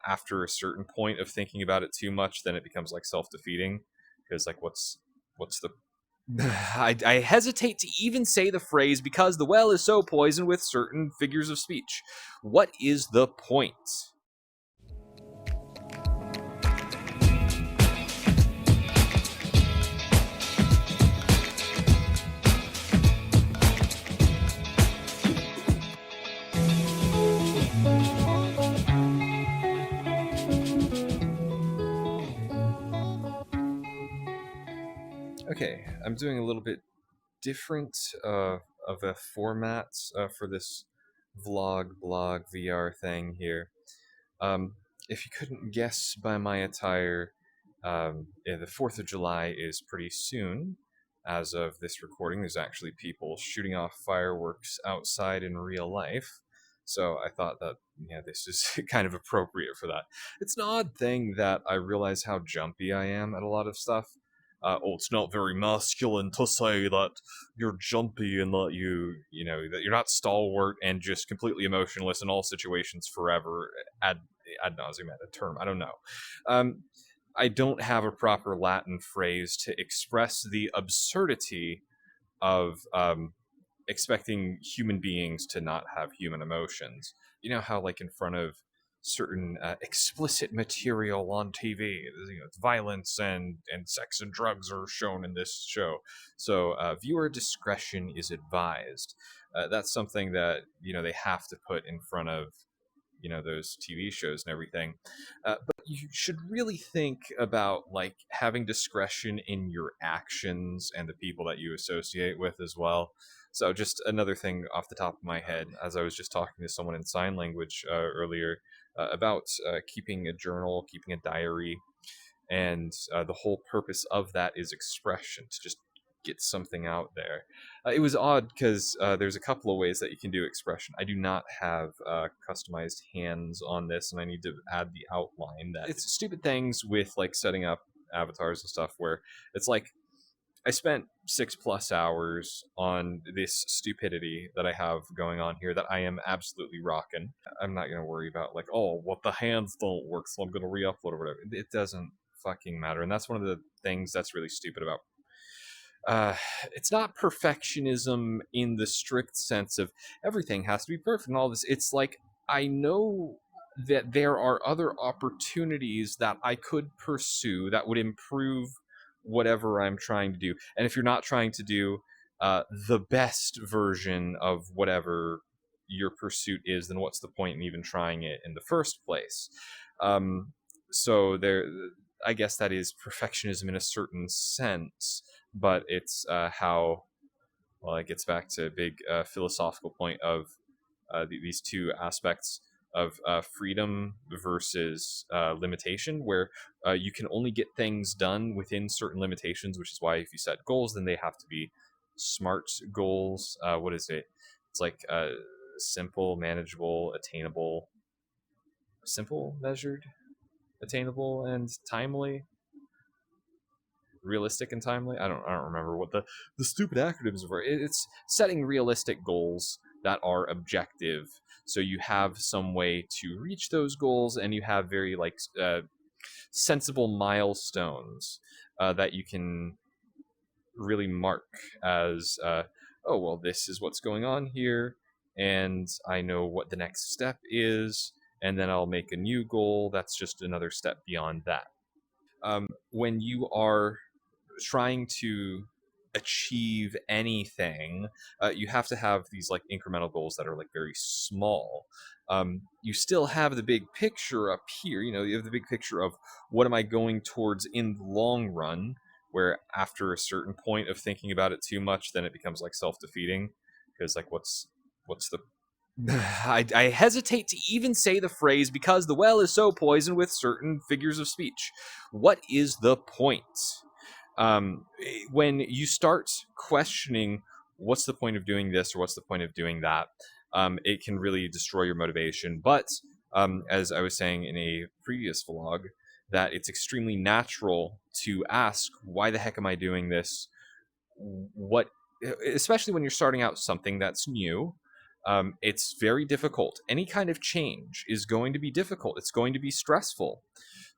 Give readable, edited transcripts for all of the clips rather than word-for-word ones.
after a certain point of thinking about it too much, then it becomes like self-defeating. Because like, what's the I hesitate to even say the phrase because the well is so poisoned with certain figures of speech. What is the point? Okay, I'm doing a little bit different of a format for this vlog, blog, VR thing here. If you couldn't guess by my attire, yeah, the 4th of July is pretty soon. As of this recording, there's actually people shooting off fireworks outside in real life. So I thought that, yeah, this is kind of appropriate for that. It's an odd thing that I realize how jumpy I am at a lot of stuff. It's not very masculine to say that you're jumpy and that that you're not stalwart and just completely emotionless in all situations forever ad nauseum at a term. I don't know. I don't have a proper Latin phrase to express the absurdity of expecting human beings to not have human emotions. You know how, like, in front of certain explicit material on TV, violence and sex and drugs are shown in this show. So viewer discretion is advised. That's something that they have to put in front of those TV shows and everything. But you should really think about like having discretion in your actions and the people that you associate with as well. So just another thing off the top of my head, as I was just talking to someone in sign language earlier about keeping a journal, keeping a diary, and the whole purpose of that is expression, to just get something out there. It was odd because there's a couple of ways that you can do expression. I do not have customized hands on this, and I need to add the outline. That it's stupid things with like setting up avatars and stuff where it's like I spent 6+ hours on this stupidity that I have going on here that I am absolutely rocking. I'm not going to worry about like, oh, well, the hands don't work, so I'm going to re-upload or whatever. It doesn't fucking matter. And that's one of the things that's really stupid about it's not perfectionism in the strict sense of everything has to be perfect and all this. It's like I know that there are other opportunities that I could pursue that would improve whatever I'm trying to do. And if you're not trying to do the best version of whatever your pursuit is, then what's the point in even trying it in the first place? So there, I guess that is perfectionism in a certain sense, but it's how, well, it gets back to a big philosophical point of these two aspects of freedom versus limitation, where you can only get things done within certain limitations, which is why if you set goals, then they have to be smart goals. What is it? It's like simple, manageable, attainable, simple, measured, attainable, and timely. Realistic and timely. I don't remember what the stupid acronyms were. It's setting realistic goals that are objective, so you have some way to reach those goals, and you have very like sensible milestones that you can really mark as oh well, this is what's going on here, and I know what the next step is, and then I'll make a new goal that's just another step beyond that. When you are trying to achieve anything, you have to have these like incremental goals that are like very small. You still have the big picture up here. You have the big picture of what am I going towards in the long run, where after a certain point of thinking about it too much, then it becomes like self-defeating. Because like, what's the I hesitate to even say the phrase because the well is so poisoned with certain figures of speech. What is the point? When you start questioning what's the point of doing this or what's the point of doing that, it can really destroy your motivation. But as I was saying in a previous vlog, that it's extremely natural to ask, why the heck am I doing this? What, especially when you're starting out something that's new, It's very difficult. Any kind of change is going to be difficult. It's going to be stressful.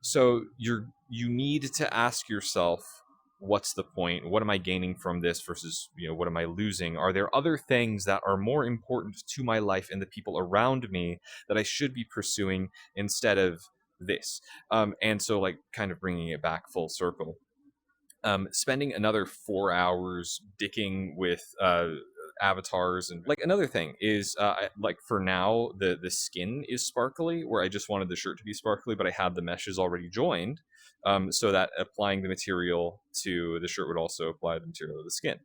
So you need to ask yourself, what's the point? What am I gaining from this versus, what am I losing? Are there other things that are more important to my life and the people around me that I should be pursuing instead of this? And so, like, kind of bringing it back full circle, spending another 4 hours dicking with avatars. And like, another thing is, like, for now the skin is sparkly, where I just wanted the shirt to be sparkly, but I had the meshes already joined, so that applying the material to the shirt would also apply the material to the skin.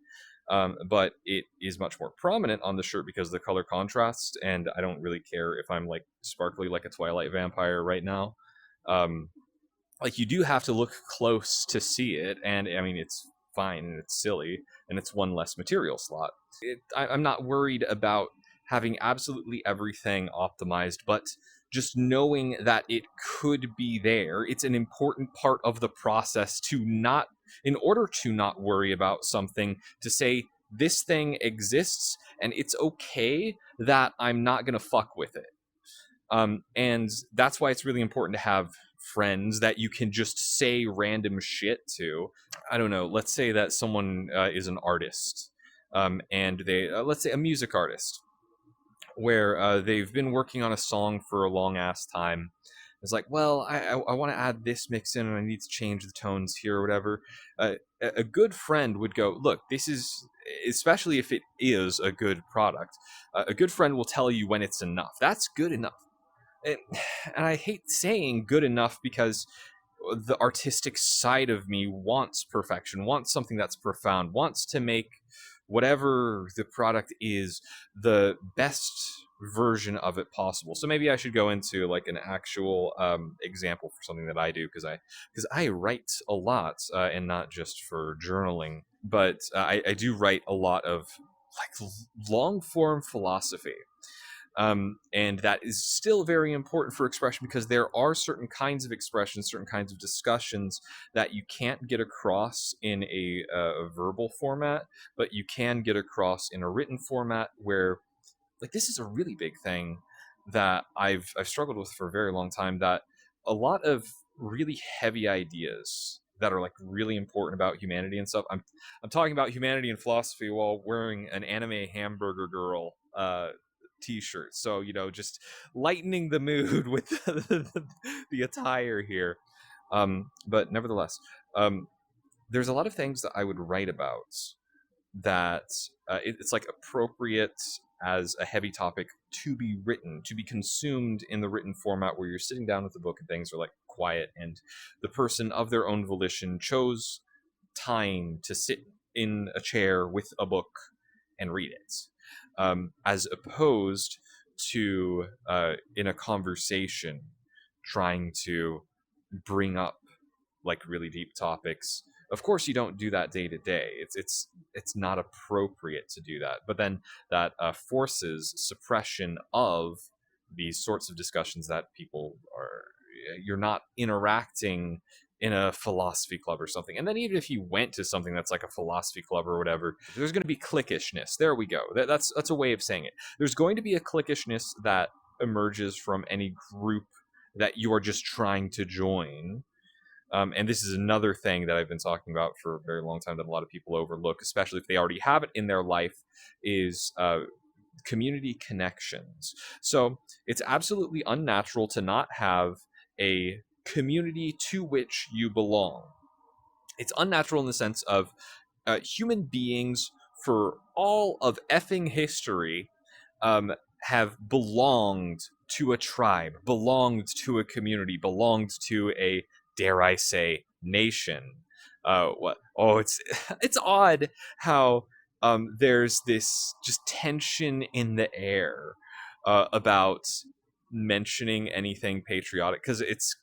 But it is much more prominent on the shirt because of the color contrast, and I don't really care if I'm like sparkly like a Twilight vampire right now. Like, you do have to look close to see it, and I mean, it's fine and it's silly, and it's one less material slot. I'm not worried about having absolutely everything optimized, but just knowing that it could be there. It's an important part of the process to not, in order to not worry about something, to say, this thing exists and it's okay that I'm not going to fuck with it. And that's why it's really important to have friends that you can just say random shit to. I don't know. Let's say that someone is an artist, and they, let's say, a music artist, where they've been working on a song for a long ass time. It's like, well, I want to add this mix in, and I need to change the tones here or whatever. A good friend would go, look, this is, especially if it is a good product, a good friend will tell you when it's enough. That's good enough. And, and I hate saying good enough, because the artistic side of me wants perfection, wants something that's profound, wants to make whatever the product is the best version of it possible. So maybe I should go into like an actual example for something that I do, because I write a lot, and not just for journaling, but I do write a lot of like long form philosophy. And that is still very important for expression, because there are certain kinds of expressions, certain kinds of discussions that you can't get across in a verbal format, but you can get across in a written format. Where, like, this is a really big thing that I've struggled with for a very long time, that a lot of really heavy ideas that are like really important about humanity and stuff. I'm talking about humanity and philosophy while wearing an anime hamburger girl t-shirt, so just lightening the mood with the attire here. But nevertheless, there's a lot of things that I would write about that it's like appropriate as a heavy topic to be written, to be consumed in the written format, where you're sitting down with the book and things are like quiet, and the person of their own volition chose time to sit in a chair with a book and read it, as opposed to in a conversation trying to bring up like really deep topics. Of course, you don't do that day to day. It's not appropriate to do that. But then that forces suppression of these sorts of discussions that people are. You're not interacting in a philosophy club or something. And then even if you went to something that's like a philosophy club or whatever, there's going to be cliquishness. There we go. That's a way of saying it. There's going to be a cliquishness that emerges from any group that you are just trying to join. And this is another thing that I've been talking about for a very long time that a lot of people overlook, especially if they already have it in their life, is community connections. So it's absolutely unnatural to not have a community to which you belong. It's unnatural in the sense of human beings for all of effing history have belonged to a tribe, belonged to a community, belonged to a, dare I say, nation. What? Oh, it's it's odd how there's this just tension in the air about mentioning anything patriotic, because it's,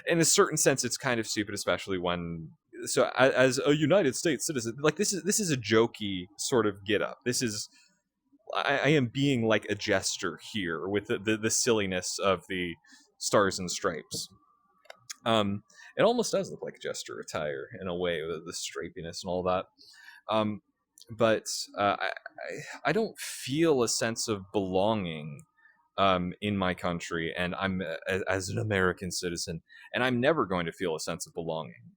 in a certain sense, it's kind of stupid, especially when, so as a United States citizen, like, this is a jokey sort of get up. This is, I am being like a jester here with the silliness of the stars and stripes. It almost does look like jester attire in a way, with the stripiness and all that. but I don't feel a sense of belonging in my country, and I'm as an American citizen, and I'm never going to feel a sense of belonging,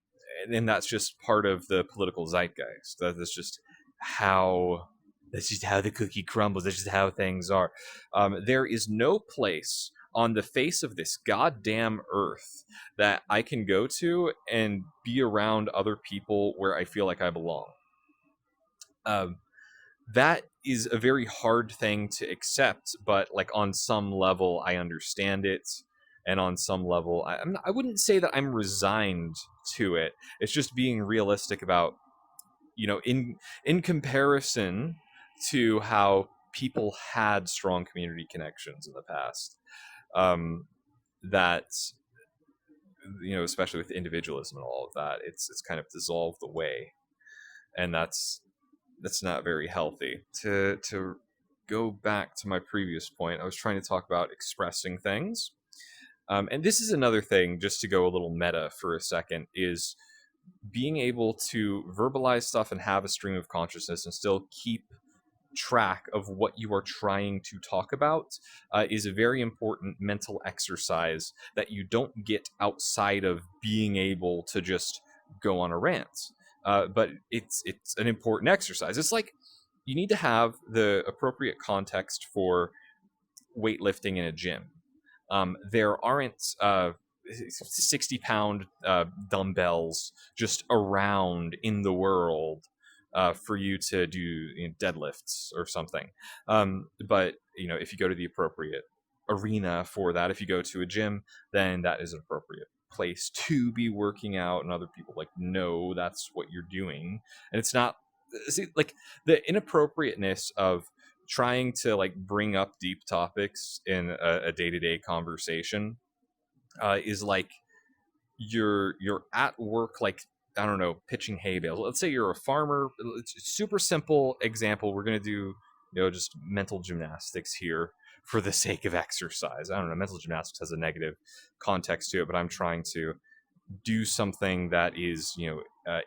and that's just part of the political zeitgeist. That's just how that's just how the cookie crumbles. That's just how things are. There is no place on the face of this goddamn earth that I can go to and be around other people where I feel like I belong. Um, that is a very hard thing to accept, but like on some level I understand it, and on some level I wouldn't say that I'm resigned to it. It's just being realistic about, in comparison to how people had strong community connections in the past, um that, especially with individualism and all of that, it's kind of dissolved away, and that's not very healthy. To go back to my previous point, I was trying to talk about expressing things, and this is another thing. Just to go a little meta for a second, is being able to verbalize stuff and have a stream of consciousness and still keep track of what you are trying to talk about is a very important mental exercise that you don't get outside of being able to just go on a rant. But it's an important exercise. It's like you need to have the appropriate context for weightlifting in a gym. There aren't 60-pound dumbbells just around in the world for you to do, deadlifts or something. But if you go to the appropriate arena for that, if you go to a gym, then that is an appropriate place to be working out, and other people like know that's what you're doing. And it's not, see, like, the inappropriateness of trying to like bring up deep topics in a day-to-day conversation is like you're at work, like, I don't know, pitching hay bales. Let's say you're a farmer. It's a super simple example. We're gonna do just mental gymnastics here for the sake of exercise. I don't know, mental gymnastics has a negative context to it, but I'm trying to do something that is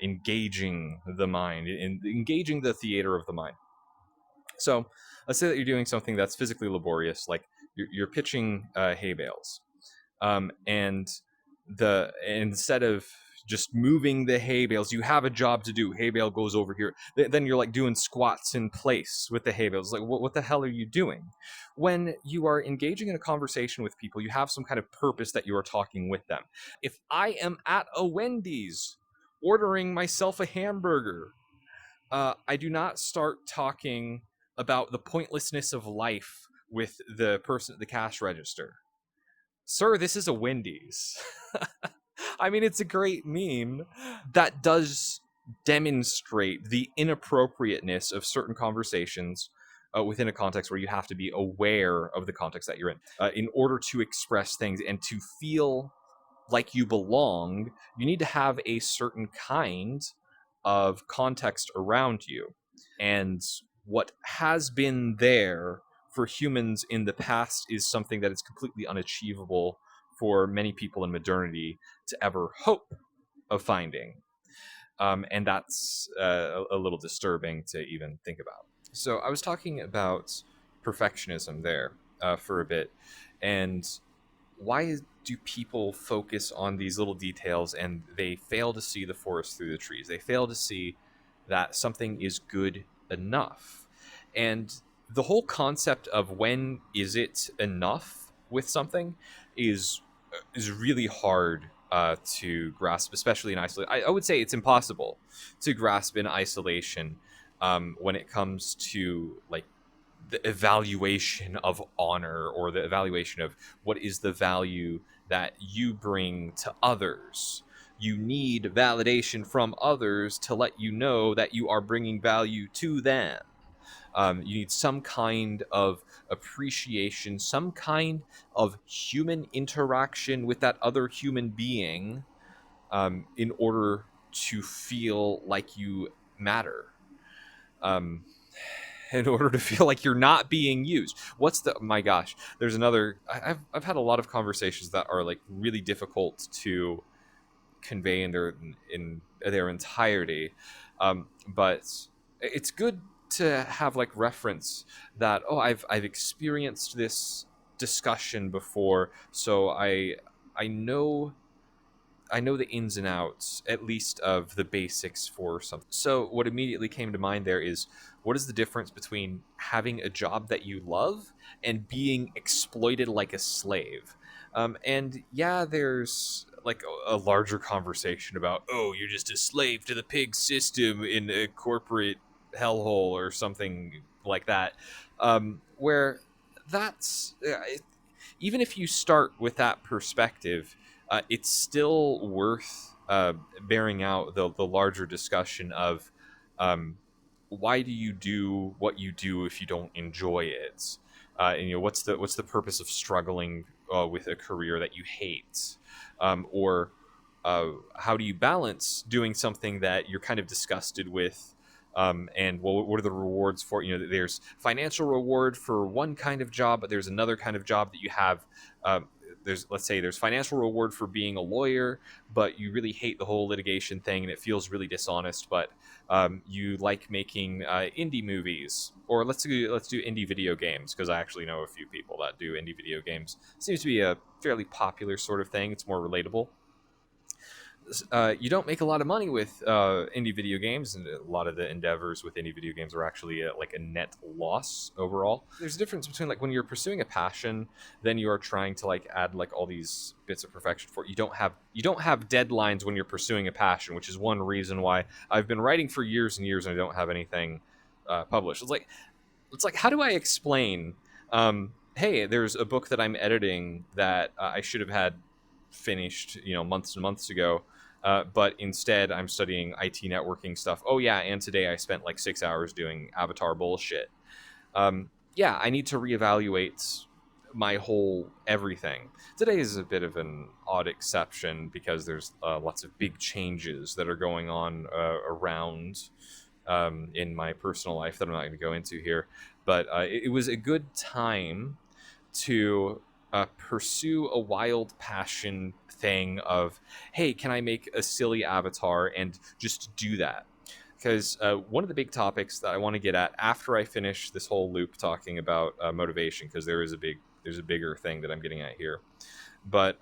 engaging the mind, engaging the theater of the mind. So let's say that you're doing something that's physically laborious, like you're pitching hay bales, and instead of just moving the hay bales, you have a job to do. Hay bale goes over here. Then you're like doing squats in place with the hay bales. Like, what the hell are you doing? When you are engaging in a conversation with people, you have some kind of purpose that you are talking with them. If I am at a Wendy's ordering myself a hamburger, I do not start talking about the pointlessness of life with the person at the cash register. Sir, this is a Wendy's. I mean, it's a great meme that does demonstrate the inappropriateness of certain conversations within a context where you have to be aware of the context that you're in order to express things and to feel like you belong. You need to have a certain kind of context around you. And what has been there for humans in the past is something that is completely unachievable for many people in modernity to ever hope of finding. And that's a little disturbing to even think about. So I was talking about perfectionism there for a bit. And why do people focus on these little details and they fail to see the forest through the trees? They fail to see that something is good enough. And the whole concept of when is it enough with something is really hard to grasp, especially in isolation. I would say it's impossible to grasp in isolation when it comes to like the evaluation of honor, or the evaluation of what is the value that you bring to others. You need validation from others to let you know that you are bringing value to them. You need some kind of appreciation, some kind of human interaction with that other human being in order to feel like you matter. Um, in order to feel like you're not being used. My gosh, there's another, I've had a lot of conversations that are like really difficult to convey in their entirety. But it's good to have like reference that, oh, I've experienced this discussion before, so I know I know the ins and outs, at least of the basics for something. So, what immediately came to mind there is, what is the difference between having a job that you love and being exploited like a slave? And yeah, there's like a larger conversation about, oh, you're just a slave to the pig system in a corporate hellhole or something like that, where that's even if you start with that perspective, it's still worth bearing out the larger discussion of, um, why do you do what you do if you don't enjoy it? And what's the purpose of struggling with a career that you hate, or how do you balance doing something that you're kind of disgusted with, and what are the rewards for, there's financial reward for one kind of job, but there's another kind of job that you have, there's, let's say, there's financial reward for being a lawyer, but you really hate the whole litigation thing and it feels really dishonest, but you like making indie movies, or let's do indie video games, because I actually know a few people that do indie video games. Seems to be a fairly popular sort of thing. It's more relatable. You don't make a lot of money with indie video games, and a lot of the endeavors with indie video games are actually like a net loss overall. There's a difference between like when you're pursuing a passion, then you are trying to like add like all these bits of perfection for it. You don't have deadlines when you're pursuing a passion, which is one reason why I've been writing for years and years and I don't have anything published. It's like, how do I explain, hey, there's a book that I'm editing that I should have had finished, months and months ago, but instead I'm studying IT networking stuff. Oh yeah, and today I spent like 6 hours doing avatar bullshit. Yeah, I need to reevaluate my whole everything. Today is a bit of an odd exception because there's lots of big changes that are going on around, in my personal life that I'm not going to go into here. But it was a good time to pursue a wild passion thing of, hey, can I make a silly avatar and just do that? Because one of the big topics that I want to get at after I finish this whole loop talking about motivation, because there's a bigger thing that I'm getting at here. But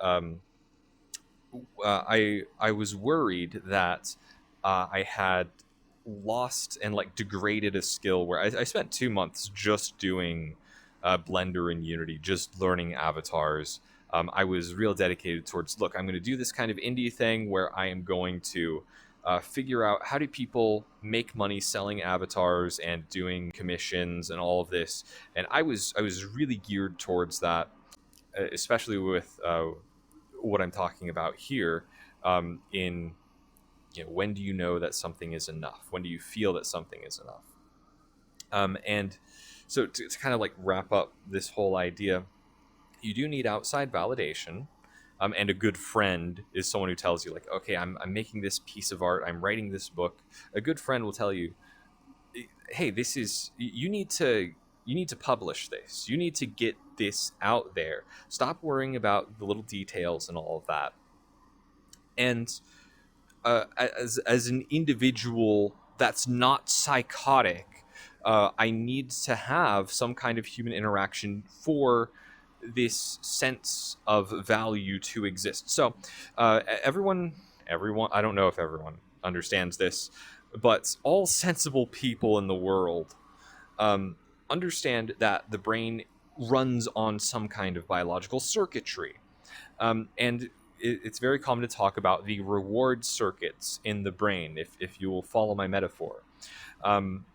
I was worried that I had lost and like degraded a skill where I spent 2 months just doing Blender and Unity, just learning avatars. I was real dedicated towards, look, I'm going to do this kind of indie thing where I am going to figure out how do people make money selling avatars and doing commissions and all of this. And I was really geared towards that, especially with what I'm talking about here, in when do you know that something is enough? When do you feel that something is enough? And so to kind of like wrap up this whole idea, you do need outside validation. And a good friend is someone who tells you like, okay, I'm making this piece of art, I'm writing this book. A good friend will tell you, hey, this is, you need to publish this, you need to get this out there, stop worrying about the little details and all of that. And as an individual that's not psychotic, I need to have some kind of human interaction for this sense of value to exist. So everyone, I don't know if everyone understands this, but all sensible people in the world um, understand that the brain runs on some kind of biological circuitry. And it's very common to talk about the reward circuits in the brain, if you will follow my metaphor,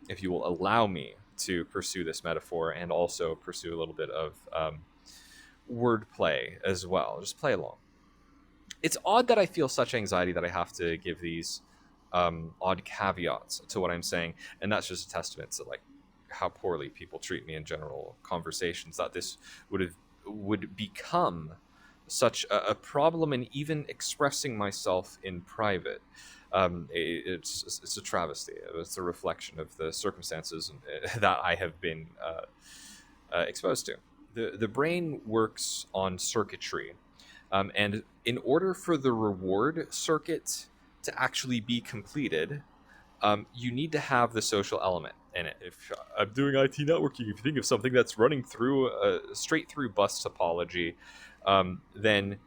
if you will allow me to pursue this metaphor and also pursue a little bit of wordplay as well. Just play along. It's odd that I feel such anxiety that I have to give these odd caveats to what I'm saying, and that's just a testament to like how poorly people treat me in general conversations, that this would become such a problem in even expressing myself in private. It's a travesty. It's a reflection of the circumstances that I have been exposed to. The brain works on circuitry, and in order for the reward circuit to actually be completed, you need to have the social element in it. If I'm doing IT networking, if you think of something that's running through straight through bus topology, then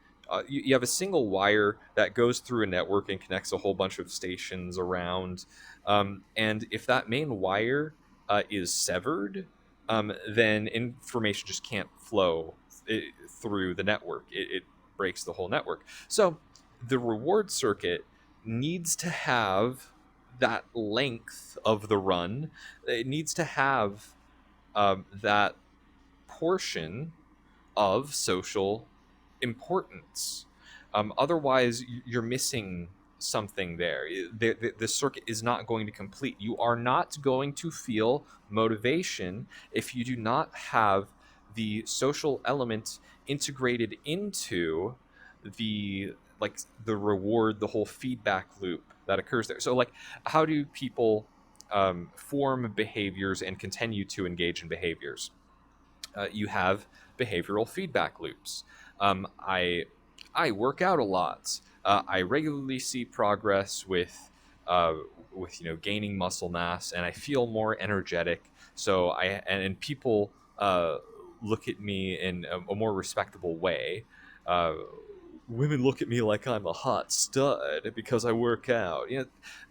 you have a single wire that goes through a network and connects a whole bunch of stations around. And if that main wire is severed, then information just can't flow through the network. It breaks the whole network. So the reward circuit needs to have that length of the run. It needs to have that portion of social importance. Otherwise, you're missing something there. The circuit is not going to complete. You are not going to feel motivation if you do not have the social element integrated into the the reward, the whole feedback loop that occurs there. So like, how do people form behaviors and continue to engage in behaviors? You have behavioral feedback loops. I work out a lot. I regularly see progress with gaining muscle mass, and I feel more energetic. So and people look at me in a more respectable way. Uh, Women look at me like I'm a hot stud because I work out.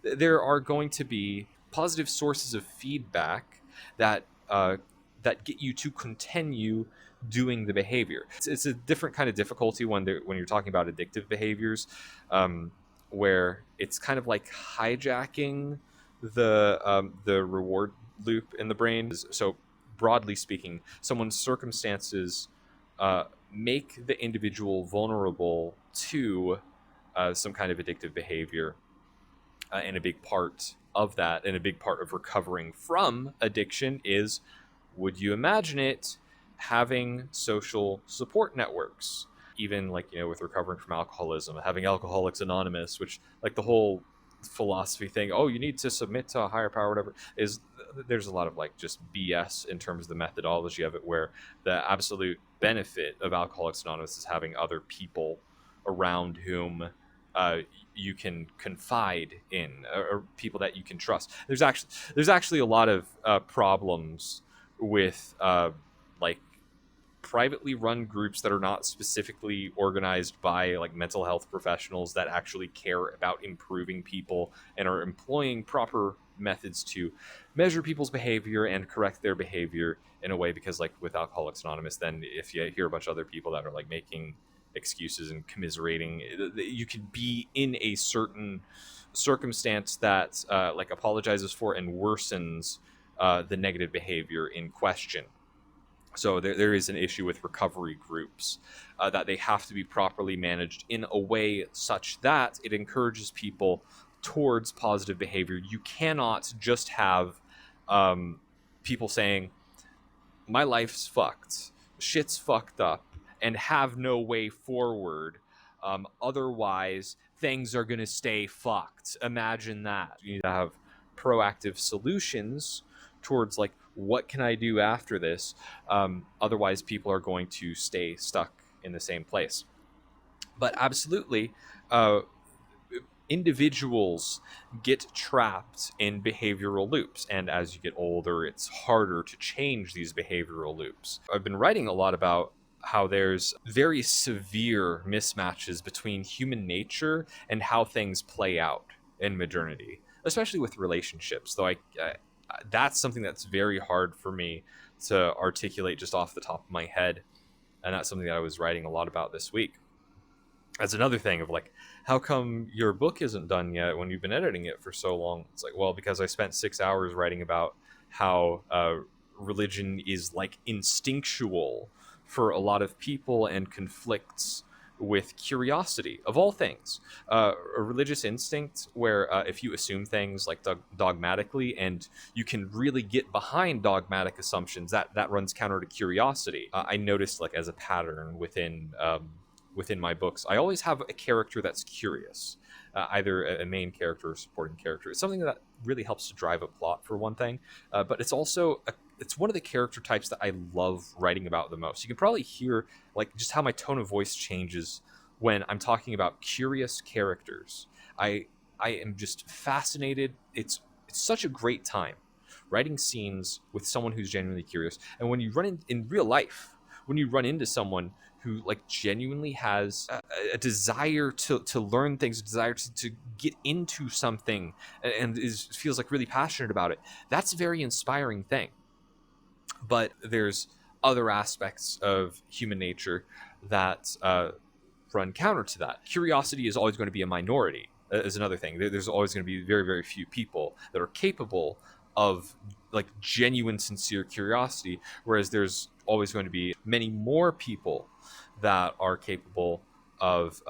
There are going to be positive sources of feedback that that get you to continue doing the behavior. It's a different kind of difficulty when you're talking about addictive behaviors, where it's kind of like hijacking the reward loop in the brain. So broadly speaking, someone's circumstances make the individual vulnerable to some kind of addictive behavior, and a big part of that, and a big part of recovering from addiction is, would you imagine it, having social support networks? Even like, with recovering from alcoholism, having Alcoholics Anonymous, which like the whole philosophy thing, oh, you need to submit to a higher power, whatever, is there's a lot of like just BS in terms of the methodology of it, where the absolute benefit of Alcoholics Anonymous is having other people around whom uh, you can confide in, or people that you can trust. There's actually a lot of problems with like privately run groups that are not specifically organized by like mental health professionals that actually care about improving people and are employing proper methods to measure people's behavior and correct their behavior in a way. Because like with Alcoholics Anonymous, then if you hear a bunch of other people that are like making excuses and commiserating, you could be in a certain circumstance that like apologizes for and worsens the negative behavior in question. So there is an issue with recovery groups, that they have to be properly managed in a way such that it encourages people towards positive behavior. You cannot just have people saying, my life's fucked, shit's fucked up, and have no way forward. Otherwise, things are going to stay fucked. Imagine that. You need to have proactive solutions towards like, what can I do after this? Otherwise, people are going to stay stuck in the same place. But absolutely, uh, individuals get trapped in behavioral loops, and as you get older, it's harder to change these behavioral loops. I've been writing a lot about how there's very severe mismatches between human nature and how things play out in modernity, especially with relationships. Though that's something that's very hard for me to articulate just off the top of my head, and that's something that I was writing a lot about this week. That's another thing of like, how come your book isn't done yet when you've been editing it for so long? It's like, well, because I spent 6 hours writing about how religion is like instinctual for a lot of people and conflicts with curiosity of all things. A religious instinct where if you assume things like dogmatically, and you can really get behind dogmatic assumptions, that runs counter to curiosity. I noticed like as a pattern within my books, I always have a character that's curious, either a main character or supporting character. It's something that really helps to drive a plot, for one thing, but it's also it's one of the character types that I love writing about the most. You can probably hear like just how my tone of voice changes when I'm talking about curious characters. I am just fascinated. It's it's such a great time writing scenes with someone who's genuinely curious. And when you run in real life, when you run into someone who like genuinely has a desire to learn things, a desire to get into something, and feels like really passionate about it, that's a very inspiring thing. But there's other aspects of human nature that run counter to that. Curiosity is always going to be a minority, is another thing. There's always going to be very, very few people that are capable of like genuine, sincere curiosity, whereas there's always going to be many more people that are capable of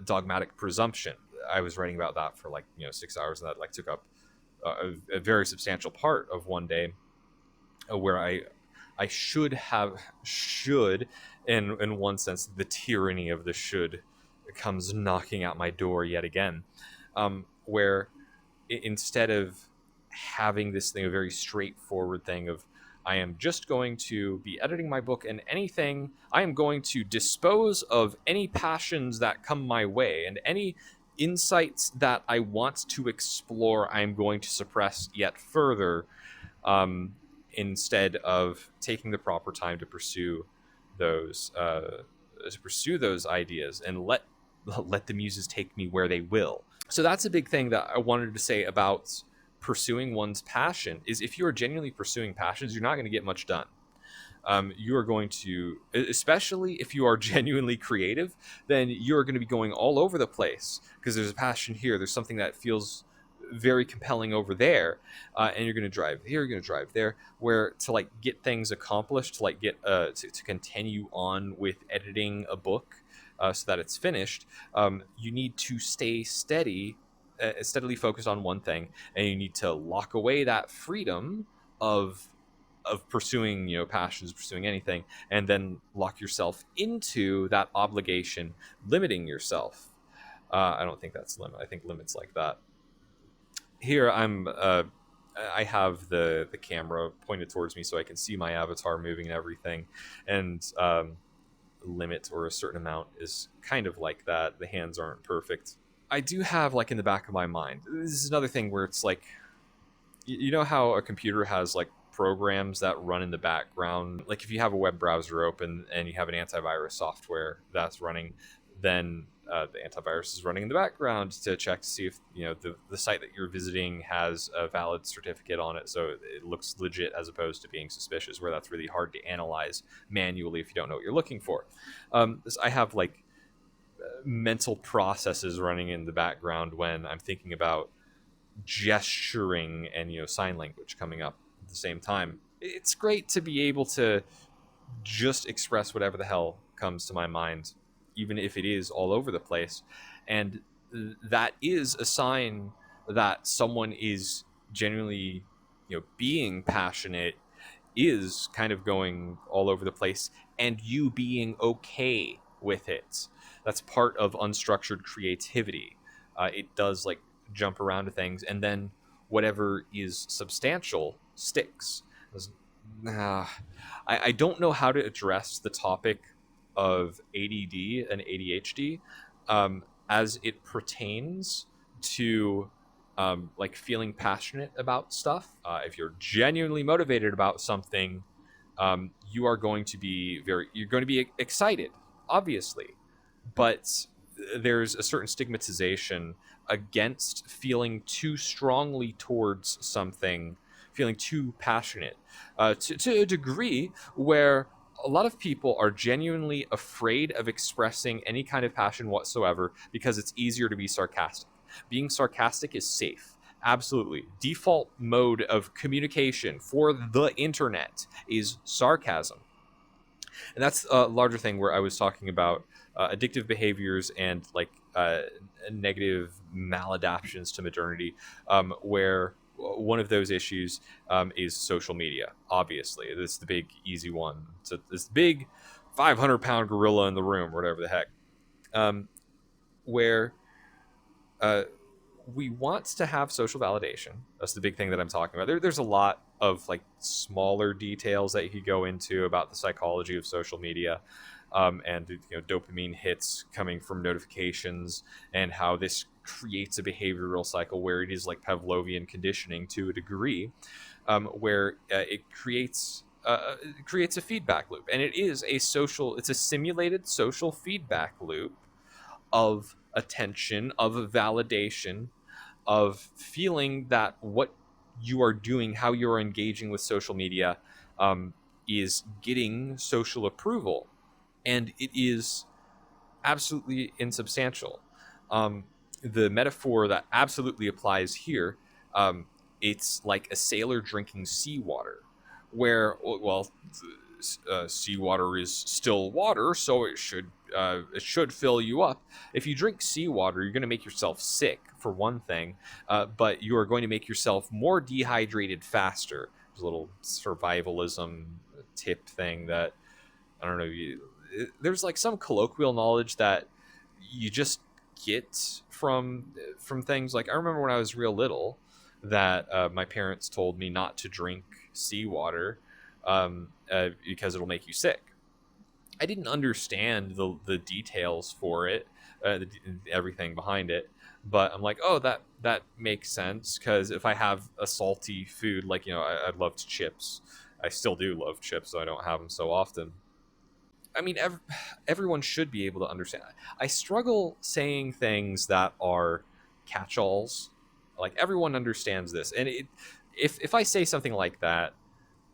dogmatic presumption. I was writing about that for like 6 hours, and that like took up a very substantial part of one day, where I should in one sense, the tyranny of the should comes knocking at my door yet again, where instead of having this thing, a very straightforward thing of I am just going to be editing my book, and anything I am going to dispose of any passions that come my way, and any insights that I want to explore I'm going to suppress yet further, instead of taking the proper time to pursue those ideas and let the muses take me where they will. So that's a big thing that I wanted to say about pursuing one's passion, is if you are genuinely pursuing passions, you're not going to get much done. You are going to, especially if you are genuinely creative, then you're going to be going all over the place because there's a passion here, there's something that feels very compelling over there, and you're going to drive here, you're going to drive there, where to like get things accomplished, to like get to continue on with editing a book, so that it's finished, you need to stay steadily focused on one thing, and you need to lock away that freedom of pursuing passions, pursuing anything, and then lock yourself into that obligation, limiting yourself. I don't think that's limit. I think limit's like that. Here I have the camera pointed towards me so I can see my avatar moving and everything, and limit or a certain amount is kind of like that. The hands aren't perfect. I do have like in the back of my mind, this is another thing where it's like, you know how a computer has like programs that run in the background, like if you have a web browser open and you have an antivirus software that's running, then the antivirus is running in the background to check to see if the site that you're visiting has a valid certificate on it, so it looks legit as opposed to being suspicious, where that's really hard to analyze manually if you don't know what you're looking for. I have like mental processes running in the background when I'm thinking about gesturing and sign language coming up at the same time. It's great to be able to just express whatever the hell comes to my mind, even if it is all over the place, and that is a sign that someone is genuinely being passionate, is kind of going all over the place, and you being okay with it. That's part of unstructured creativity. It does like jump around to things, and then whatever is substantial sticks. I don't know how to address the topic of ADD and ADHD as it pertains to like feeling passionate about stuff. If you're genuinely motivated about something, you are going to be excited, obviously, but there's a certain stigmatization against feeling too strongly towards something, feeling too passionate, to a degree where a lot of people are genuinely afraid of expressing any kind of passion whatsoever because it's easier to be sarcastic. Being sarcastic is safe. Absolutely. Default mode of communication for the internet is sarcasm. And that's a larger thing where I was talking about addictive behaviors and like negative maladaptions to modernity, where one of those issues is social media. Obviously, this is the big easy one. So this big 500-pound gorilla in the room, or whatever the heck, where we want to have social validation. That's the big thing that I'm talking about. There's a lot of like smaller details that you could go into about the psychology of social media, and dopamine hits coming from notifications, and how this creates a behavioral cycle where it is like Pavlovian conditioning to a degree, where it creates a feedback loop, and it's a simulated social feedback loop of attention, of validation, of feeling that what you are doing, how you're engaging with social media, is getting social approval, and it is absolutely insubstantial. Um, the metaphor that absolutely applies here, um, it's like a sailor drinking seawater, where, well, seawater is still water, so it should fill you up. If you drink seawater, you're going to make yourself sick, for one thing, but you are going to make yourself more dehydrated faster. There's a little survivalism tip thing that, I don't know, there's like some colloquial knowledge that you just get from things. Like, I remember when I was real little that my parents told me not to drink seawater, because it'll make you sick. I didn't understand the details for it, everything behind it, but I'm like, oh, that makes sense, because if I have a salty food, like, I loved chips. I still do love chips, so I don't have them so often. I mean, everyone should be able to understand. I struggle saying things that are catch-alls. Like, everyone understands this, and if I say something like that,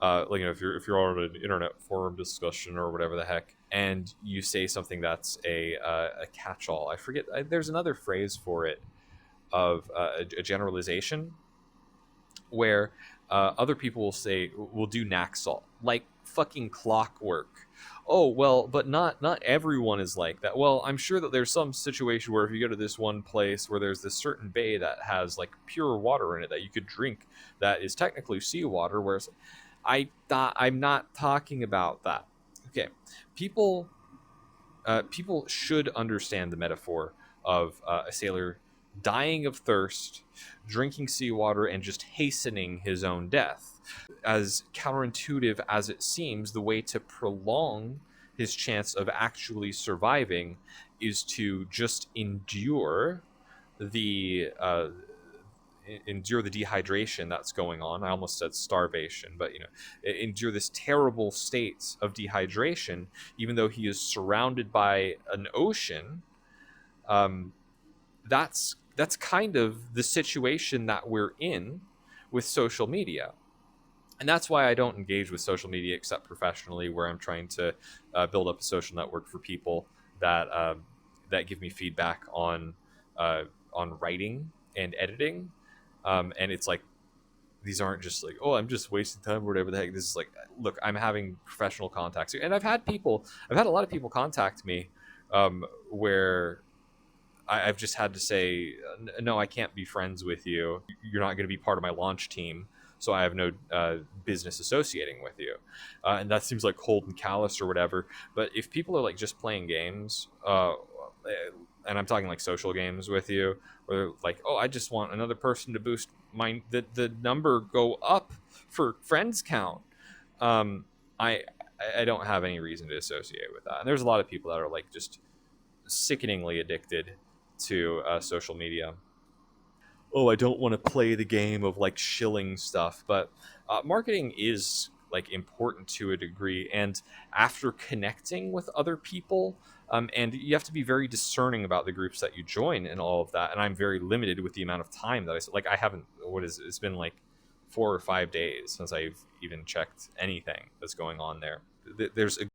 like, if you're on an internet forum discussion or whatever the heck, and you say something that's a catch-all, I forget. There's another phrase for it, of a generalization, where other people will do Naxal, like fucking clockwork. Oh, well, but not everyone is like that. Well, I'm sure that there's some situation where if you go to this one place where there's this certain bay that has like pure water in it that you could drink, that is technically seawater, whereas I'm not talking about that. Okay, people people should understand the metaphor of a sailor dying of thirst, drinking seawater, and just hastening his own death. As counterintuitive as it seems, the way to prolong his chance of actually surviving is to just the uh, endure the dehydration that's going on. I almost said starvation, but endure this terrible state of dehydration, even though he is surrounded by an ocean. Um, that's kind of the situation that we're in with social media, and that's why I don't engage with social media except professionally, where I'm trying to build up a social network for people that give me feedback on writing and editing. And it's like, these aren't just like, oh, I'm just wasting time or whatever the heck. This is like, look, I'm having professional contacts, and I've had a lot of people contact me, where I've just had to say, no, I can't be friends with you. You're not going to be part of my launch team, so I have no business associating with you. And that seems like cold and callous or whatever. But if people are like just playing games, and I'm talking like social games with you, or like, oh, I just want another person to boost the number go up for friends count. Um, I I don't have any reason to associate with that. And there's a lot of people that are like just sickeningly addicted to social media. Oh, I don't want to play the game of like shilling stuff, but marketing is like important to a degree. And after connecting with other people, and you have to be very discerning about the groups that you join and all of that. And I'm very limited with the amount of time that I haven't. It's been like 4 or 5 days since I've even checked anything that's going on there. There's a